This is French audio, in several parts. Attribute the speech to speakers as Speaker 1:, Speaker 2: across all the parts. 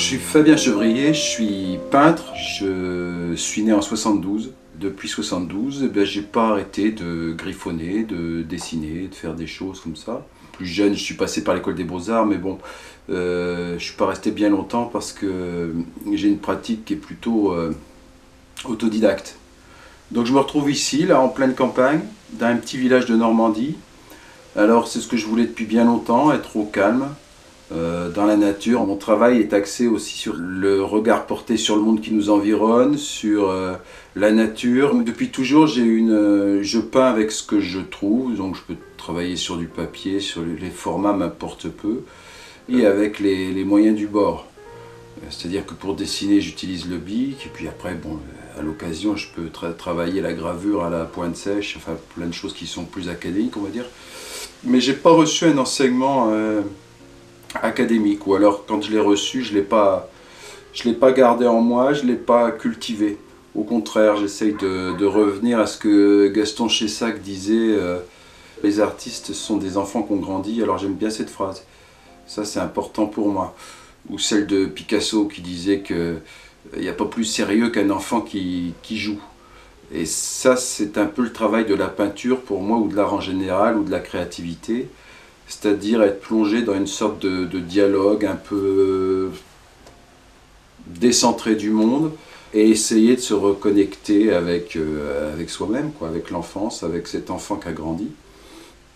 Speaker 1: suis Fabien Chevrier, je suis peintre, je suis né en 72. Depuis 72, j'ai pas arrêté de griffonner, de dessiner, de faire des choses comme ça. Plus jeune, je suis passé par l'école des beaux-arts, mais bon, je suis pas resté bien longtemps parce que j'ai une pratique qui est plutôt autodidacte. Donc je me retrouve ici, là, en pleine campagne, dans un petit village de Normandie. Alors c'est ce que je voulais depuis bien longtemps, être au calme, dans la nature. Mon travail est axé aussi sur le regard porté sur le monde qui nous environne, sur la nature. Depuis toujours, je peins avec ce que je trouve, donc je peux travailler sur du papier, sur les formats m'importe peu, et avec les moyens du bord. C'est-à-dire que pour dessiner, j'utilise le bic, et puis après, bon, à l'occasion, je peux travailler la gravure à la pointe sèche, enfin plein de choses qui sont plus académiques, on va dire. Mais j'ai pas reçu un enseignement académique, ou alors quand je l'ai reçu, je l'ai pas gardé en moi, je l'ai pas cultivé. Au contraire, j'essaye de revenir à ce que Gaston Chessac disait, les artistes sont des enfants qui ont grandi. Alors j'aime bien cette phrase, ça c'est important pour moi. Ou celle de Picasso qui disait qu'il n'y a pas plus sérieux qu'un enfant qui joue. Et ça, c'est un peu le travail de la peinture pour moi, ou de l'art en général, ou de la créativité. C'est-à-dire être plongé dans une sorte de dialogue un peu décentré du monde et essayer de se reconnecter avec soi-même, quoi, avec l'enfance, avec cet enfant qui a grandi.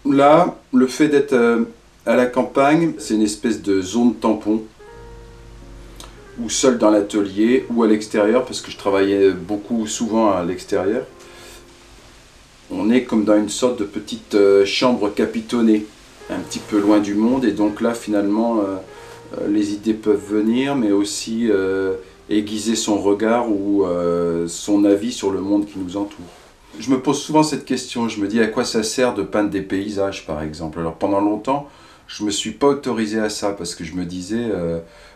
Speaker 1: Là, le fait d'être à la campagne, c'est une espèce de zone tampon, ou seul dans l'atelier, ou à l'extérieur, parce que je travaillais souvent à l'extérieur. On est comme dans une sorte de petite chambre capitonnée, un petit peu loin du monde, et donc là finalement les idées peuvent venir, mais aussi aiguiser son regard ou son avis sur le monde qui nous entoure. Je me pose souvent cette question, je me dis à quoi ça sert de peindre des paysages par exemple. Alors pendant longtemps, je ne me suis pas autorisé à ça, parce que je me disais,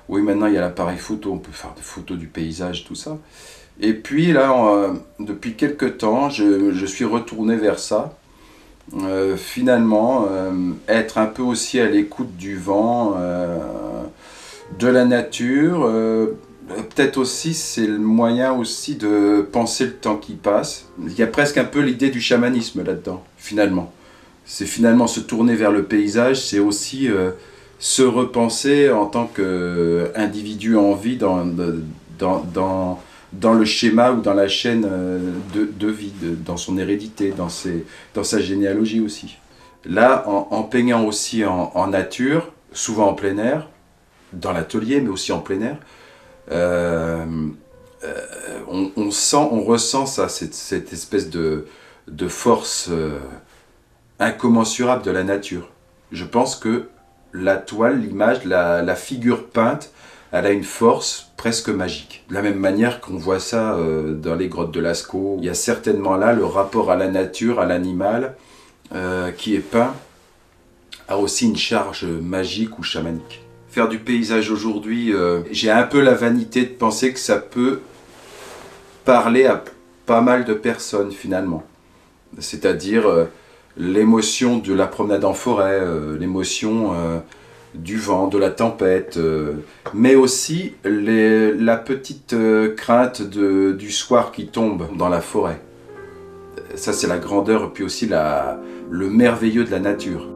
Speaker 1: oui maintenant il y a l'appareil photo, on peut faire des photos du paysage, tout ça. Et puis là, depuis quelques temps, je suis retourné vers ça. Finalement, être un peu aussi à l'écoute du vent, de la nature, peut-être aussi c'est le moyen aussi de penser le temps qui passe. Il y a presque un peu l'idée du chamanisme là-dedans, finalement. C'est finalement se tourner vers le paysage, c'est aussi se repenser en tant qu'individu en vie dans le schéma ou dans la chaîne de vie, dans son hérédité, dans sa généalogie aussi. Là, en peignant aussi en nature, souvent en plein air, dans l'atelier, mais aussi en plein air, on ressent ça, cette espèce de force incommensurable de la nature. Je pense que la toile, l'image, la figure peinte, elle a une force presque magique. De la même manière qu'on voit ça dans les grottes de Lascaux, il y a certainement là le rapport à la nature, à l'animal, qui est peint, a aussi une charge magique ou chamanique. Faire du paysage aujourd'hui, j'ai un peu la vanité de penser que ça peut parler à pas mal de personnes finalement. C'est-à-dire l'émotion de la promenade en forêt, l'émotion du vent, de la tempête, mais aussi la petite crainte du soir qui tombe dans la forêt. Ça c'est la grandeur, puis aussi le merveilleux de la nature.